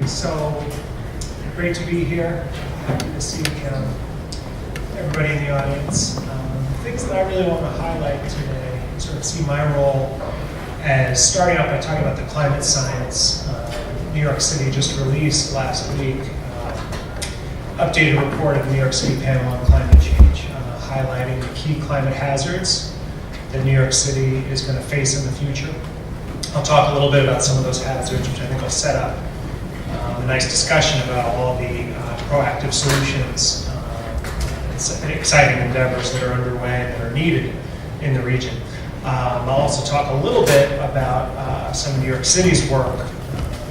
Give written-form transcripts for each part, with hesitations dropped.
So great to be here. Happy to see everybody in the audience. Things that I really want to highlight today, sort of see my role as starting out by talking about the climate science. New York City just released last week updated report of the New York City Panel on Climate Change, highlighting the key climate hazards that New York City is going to face in the future. I'll talk a little bit about some of those hazards, which I think will set up a nice discussion about all the proactive solutions and exciting endeavors that are underway and that are needed in the region. I'll also talk a little bit about some of New York City's work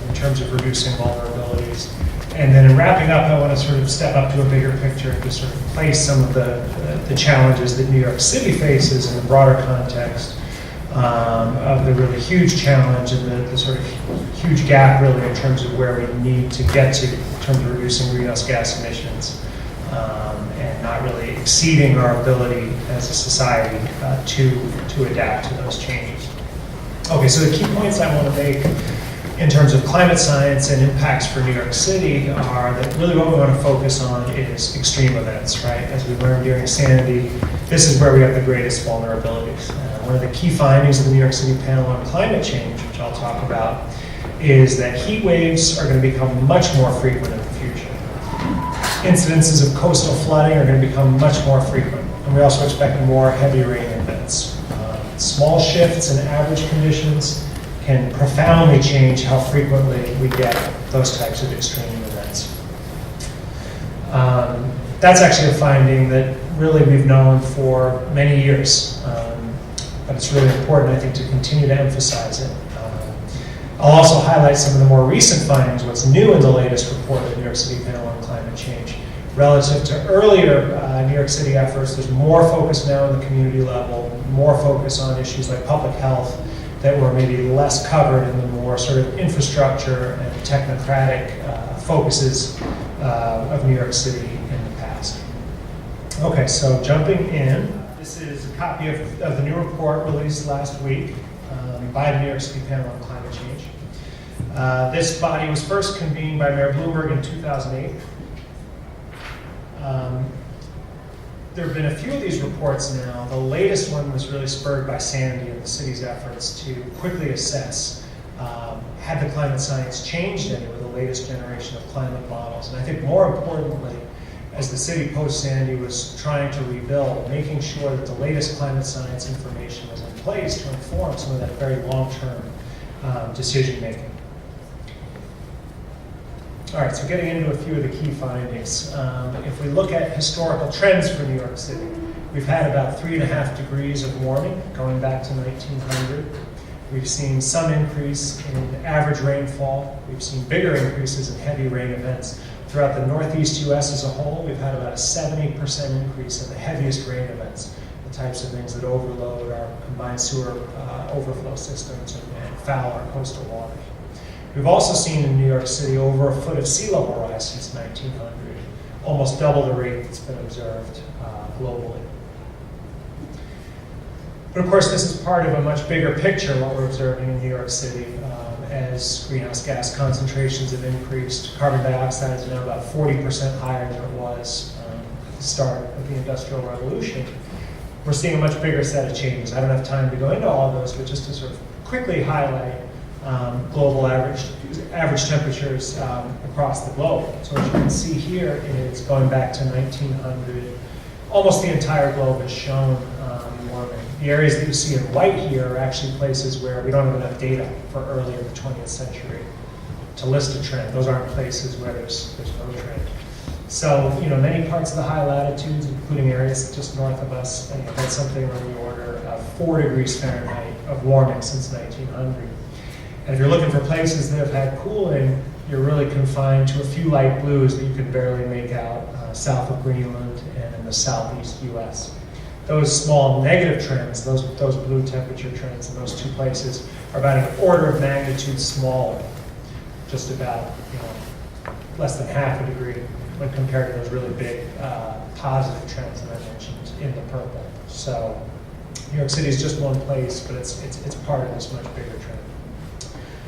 in terms of reducing vulnerabilities. And then in wrapping up, I want to sort of step up to a bigger picture and just sort of place some of the challenges that New York City faces in the broader context of the really huge challenge and the sort of huge gap really in terms of where we need to get to in terms of reducing greenhouse gas emissions and not really exceeding our ability as a society to adapt to those changes. Okay, so the key points I want to make in terms of climate science and impacts for New York City are that really what we want to focus on is extreme events, right? As we learned during Sandy, this is where we have the greatest vulnerabilities. One of the key findings of the New York City Panel on Climate Change, which I'll talk about, is that heat waves are going to become much more frequent in the future. Incidences of coastal flooding are going to become much more frequent, and we also expect more heavy rain events. Small shifts in average conditions can profoundly change how frequently we get those types of extreme events. That's actually a finding that really we've known for many years, but it's really important, I think, to continue to emphasize it. I'll also highlight some of the more recent findings, what's new in the latest report of the New York City Panel on Climate Change. Relative to earlier New York City efforts, there's more focus now in the community level, more focus on issues like public health, that were maybe less covered in the more sort of infrastructure and technocratic focuses of New York City in the past. Okay, so jumping in, this is a copy of the new report released last week by the New York City Panel on Climate Change. This body was first convened by Mayor Bloomberg in 2008. There have been a few of these reports now. The latest one was really spurred by Sandy and the city's efforts to quickly assess had the climate science changed any with the latest generation of climate models. And I think more importantly, as the city post-Sandy was trying to rebuild, making sure that the latest climate science information was in place to inform some of that very long-term decision making. All right, so getting into a few of the key findings. If we look at historical trends for New York City, we've had about 3.5 degrees of warming going back to 1900. We've seen some increase in average rainfall. We've seen bigger increases in heavy rain events. Throughout the Northeast US as a whole, we've had about a 70% increase in the heaviest rain events, the types of things that overload our combined sewer overflow systems and foul our coastal waters. We've also seen in New York City over a foot of sea level rise since 1900, almost double the rate that's been observed globally. But of course, this is part of a much bigger picture, what we're observing in New York City as greenhouse gas concentrations have increased. Carbon dioxide is now about 40% higher than it was at the start of the Industrial Revolution. We're seeing a much bigger set of changes. I don't have time to go into all of those, but just to sort of quickly highlight global average temperatures across the globe. So as you can see here, it's going back to 1900. Almost the entire globe is shown warming. The areas that you see in white here are actually places where we don't have enough data for early in the 20th century to list a trend. Those aren't places where there's no trend. So, many parts of the high latitudes, including areas just north of us, have had something on the order of 4 degrees Fahrenheit of warming since 1900. And if you're looking for places that have had cooling, you're really confined to a few light blues that you can barely make out south of Greenland and in the southeast US. Those small negative trends, those blue temperature trends in those two places are about an order of magnitude smaller, just about less than half a degree when compared to those really big positive trends that I mentioned in the purple. So New York City is just one place, but it's part of this much bigger trend.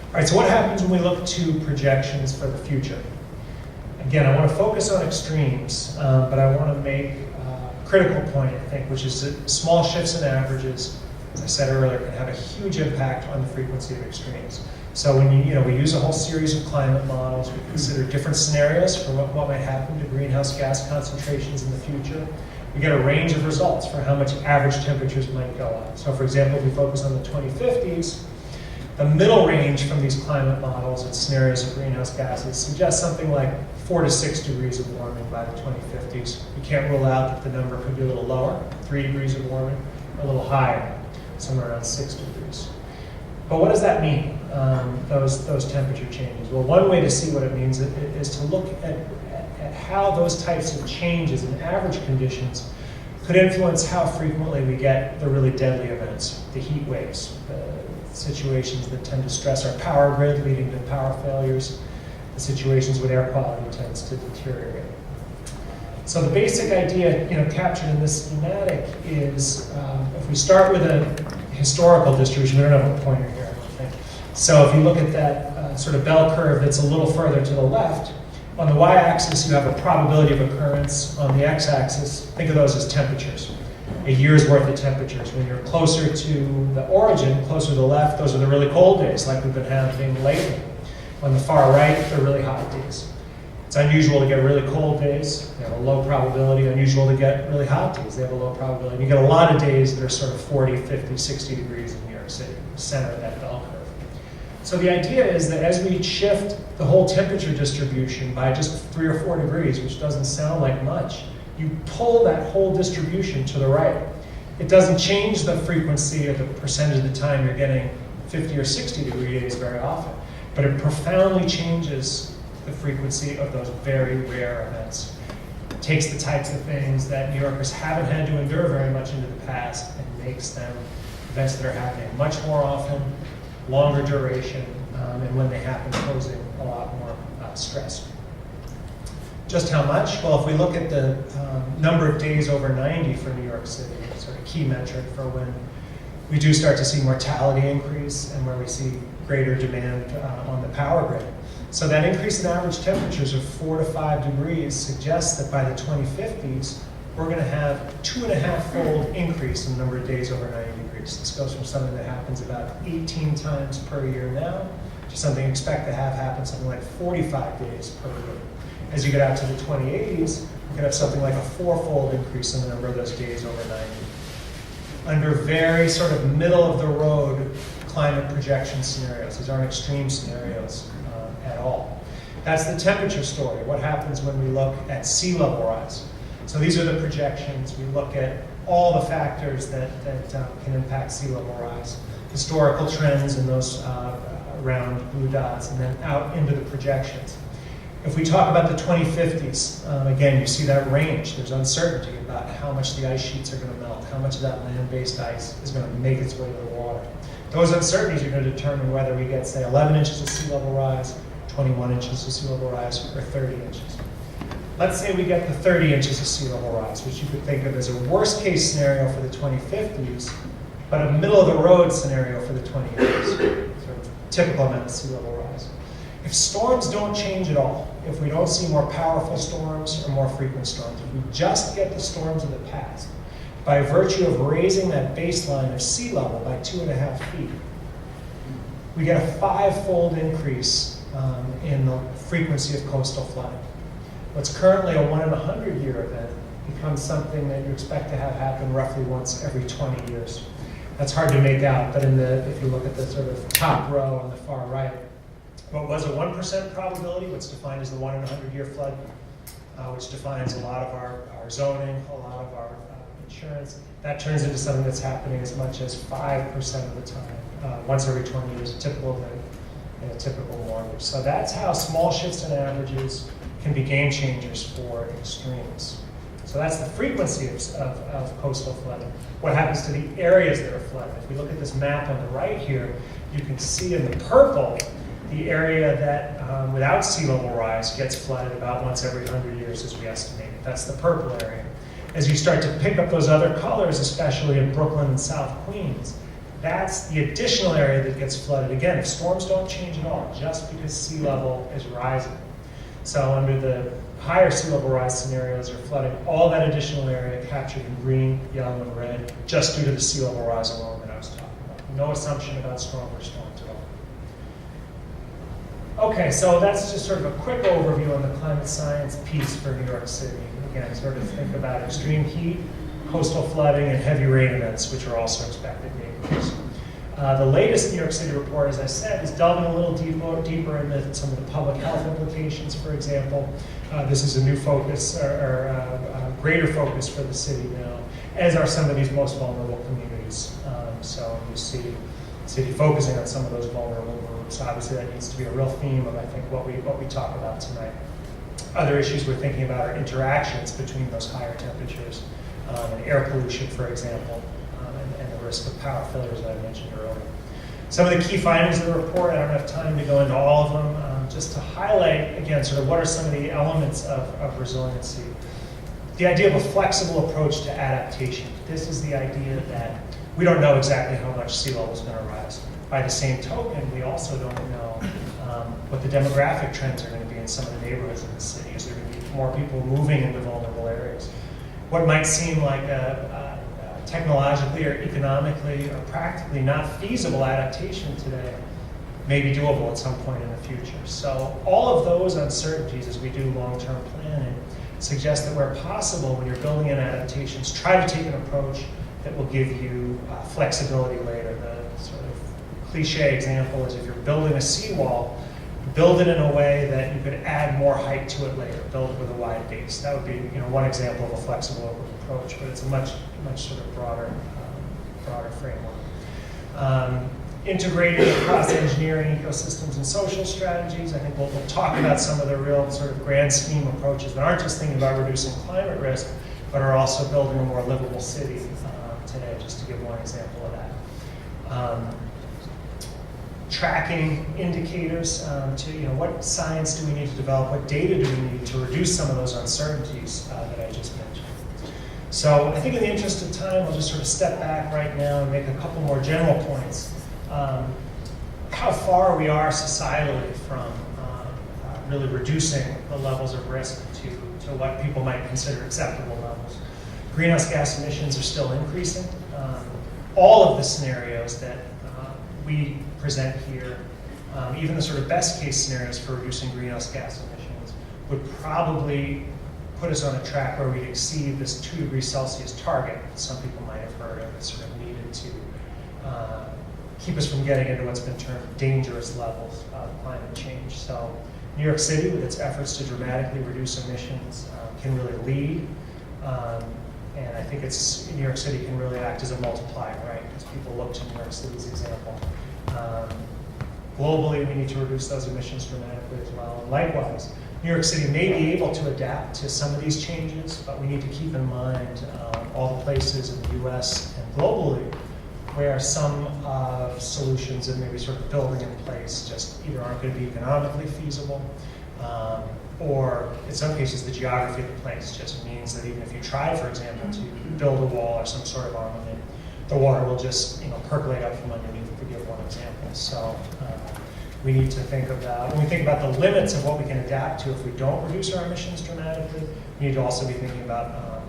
All right, so what happens when we look to projections for the future? Again, I want to focus on extremes, but I want to make a critical point, I think, which is that small shifts in averages, as I said earlier, can have a huge impact on the frequency of extremes. So when we use a whole series of climate models, we consider different scenarios for what might happen to greenhouse gas concentrations in the future. We get a range of results for how much average temperatures might go up. So for example, if we focus on the 2050s, the middle range from these climate models and scenarios of greenhouse gases suggests something like 4 to 6 degrees of warming by the 2050s. You can't rule out that the number could be a little lower, 3 degrees of warming, or a little higher, somewhere around 6 degrees. But what does that mean, those temperature changes? Well, one way to see what it means is to look at how those types of changes in average conditions could influence how frequently we get the really deadly events, the heat waves, the situations that tend to stress our power grid, leading to power failures, the situations when air quality tends to deteriorate. So the basic idea, captured in this schematic is, if we start with a historical distribution, we don't have a pointer here, I don't think. So if you look at that sort of bell curve that's a little further to the left, on the y-axis you have a probability of occurrence. On the x-axis, think of those as temperatures, a year's worth of temperatures. When you're closer to the origin, closer to the left, those are the really cold days like we've been having lately. On the far right, they're really hot days. It's unusual to get really cold days. They have a low probability. Unusual to get really hot days. They have a low probability. And you get a lot of days that are sort of 40, 50, 60 degrees in New York City, the center of that bell curve. So the idea is that as we shift the whole temperature distribution by just 3 or 4 degrees, which doesn't sound like much, you pull that whole distribution to the right. It doesn't change the frequency or the percentage of the time you're getting 50 or 60 degree days very often, but it profoundly changes the frequency of those very rare events. It takes the types of things that New Yorkers haven't had to endure very much into the past and makes them events that are happening much more often, longer duration, and when they happen, posing a lot more stress. Just how much? Well, if we look at the number of days over 90 for New York City, sort of key metric for when we do start to see mortality increase and where we see greater demand on the power grid. So that increase in average temperatures of 4 to 5 degrees suggests that by the 2050s, we're going to have 2.5-fold increase in the number of days over 90 degrees. This goes from something that happens about 18 times per year now to something you expect to have happen something like 45 days per year. As you get out to the 2080s, you could have something like a 4-fold increase in the number of those days over 90. Under very sort of middle-of-the-road climate projection scenarios. These aren't extreme scenarios at all. That's the temperature story. What happens when we look at sea level rise? So these are the projections. We look at all the factors that can impact sea level rise. Historical trends and those round blue dots, and then out into the projections. If we talk about the 2050s, again, you see that range. There's uncertainty about how much the ice sheets are going to melt, how much of that land-based ice is going to make its way to the water. Those uncertainties are going to determine whether we get, say, 11 inches of sea level rise, 21 inches of sea level rise, or 30 inches. Let's say we get the 30 inches of sea level rise, which you could think of as a worst-case scenario for the 2050s, but a middle-of-the-road scenario for the 2080s, sort of typical amount of sea level rise. If storms don't change at all, if we don't see more powerful storms or more frequent storms, if we just get the storms of the past, by virtue of raising that baseline of sea level by 2.5 feet, we get a 5-fold increase in the frequency of coastal flooding. What's currently a 1 in 100 year event becomes something that you expect to have happen roughly once every 20 years. That's hard to make out, but if you look at the sort of top row on the far right, what was a 1% probability, what's defined as the 1 in 100 year flood, which defines a lot of our zoning, a lot of our insurance, that turns into something that's happening as much as 5% of the time, once every 20 years, a typical event in a typical mortgage. So that's how small shifts in averages can be game changers for extremes. So that's the frequency of coastal flooding. What happens to the areas that are flooded? If we look at this map on the right here, you can see in the purple the area that without sea level rise gets flooded about once every 100 years as we estimate it. That's the purple area. As you start to pick up those other colors, especially in Brooklyn and South Queens, That's the additional area that gets flooded. Again, if storms don't change at all, just because sea level is rising. So under the higher sea level rise scenarios, you're flooding all that additional area captured in green, yellow, and red, just due to the sea level rise alone that I was talking about. No assumption about stronger storms at all. Okay, so that's just sort of a quick overview on the climate science piece for New York City. Again, sort of think about extreme heat, coastal flooding, and heavy rain events, which are also expected neighborhoods. The latest New York City report, as I said, is delving a little deeper into some of the public health implications, for example. This is a new focus, or a greater focus for the city now, as are some of these most vulnerable communities. So you see the city focusing on some of those vulnerable groups. Obviously, that needs to be a real theme of, I think, what we talk about tonight. Other issues we're thinking about are interactions between those higher temperatures and air pollution, for example, and the risk of power failures that I mentioned earlier. Some of the key findings of the report, I don't have time to go into all of them, just to highlight, again, sort of what are some of the elements of resiliency. The idea of a flexible approach to adaptation. This is the idea that we don't know exactly how much sea level is going to rise. By the same token, we also don't know what the demographic trends are going to be in some of the neighborhoods in the city. Is there going to be more people moving into vulnerable areas? What might seem like a technologically or economically or practically not feasible adaptation today may be doable at some point in the future. So all of those uncertainties as we do long-term planning suggest that where possible, when you're building in adaptations, try to take an approach that will give you flexibility later. The sort of cliche example is if you're building a seawall, build it in a way that you could add more height to it later, build it with a wide base. That would be one example of a flexible approach, but it's a much sort of broader framework. Integrating across engineering, ecosystems, and social strategies. I think we'll talk about some of the real sort of grand scheme approaches that aren't just thinking about reducing climate risk, but are also building a more livable city today, just to give one example of that. Tracking indicators to what science do we need to develop, what data do we need to reduce some of those uncertainties that I just mentioned. So I think in the interest of time, I'll just sort of step back right now and make a couple more general points. How far we are societally from really reducing the levels of risk to what people might consider acceptable levels. Greenhouse gas emissions are still increasing. All of the scenarios that we present here, even the sort of best case scenarios for reducing greenhouse gas emissions, would probably put us on a track where we'd exceed this 2 degrees Celsius target that some people might have heard of, that's sort of needed to keep us from getting into what's been termed dangerous levels of climate change. So New York City, with its efforts to dramatically reduce emissions, can really lead. And I think New York City can really act as a multiplier, right? Because people look to New York City's example. Globally, we need to reduce those emissions dramatically as well. And likewise, New York City may be able to adapt to some of these changes, but we need to keep in mind all the places in the US and globally where some solutions that maybe sort of building in place just either aren't going to be economically feasible, or in some cases the geography of the place just means that even if you try, for example, to build a wall or some sort of armament, the water will just percolate up from underneath, to give one example. So we need to think about, when we think about the limits of what we can adapt to if we don't reduce our emissions dramatically, we need to also be thinking about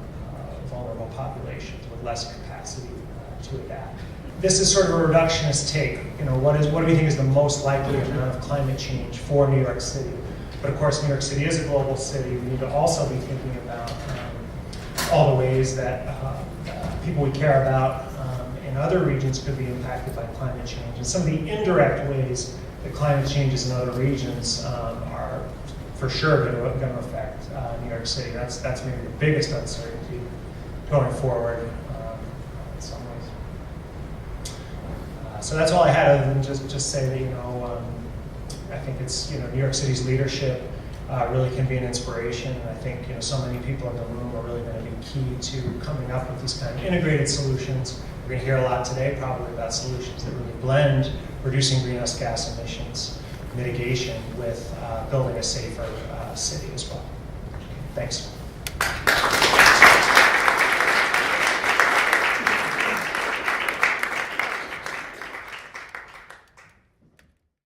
vulnerable populations with less capacity to adapt. This is sort of a reductionist take. What do we think is the most likely amount of climate change for New York City? But of course, New York City is a global city. We need to also be thinking about all the ways that people we care about in other regions could be impacted by climate change. And some of the indirect ways that climate changes in other regions are for sure going to affect New York City. That's maybe the biggest uncertainty going forward in some ways. So that's all I had, other than just say that I think it's New York City's leadership really can be an inspiration, and I think so many people in the room are really going to be key to coming up with these kind of integrated solutions. We're going to hear a lot today probably about solutions that really blend reducing greenhouse gas emissions mitigation with building a safer city as well. Thanks.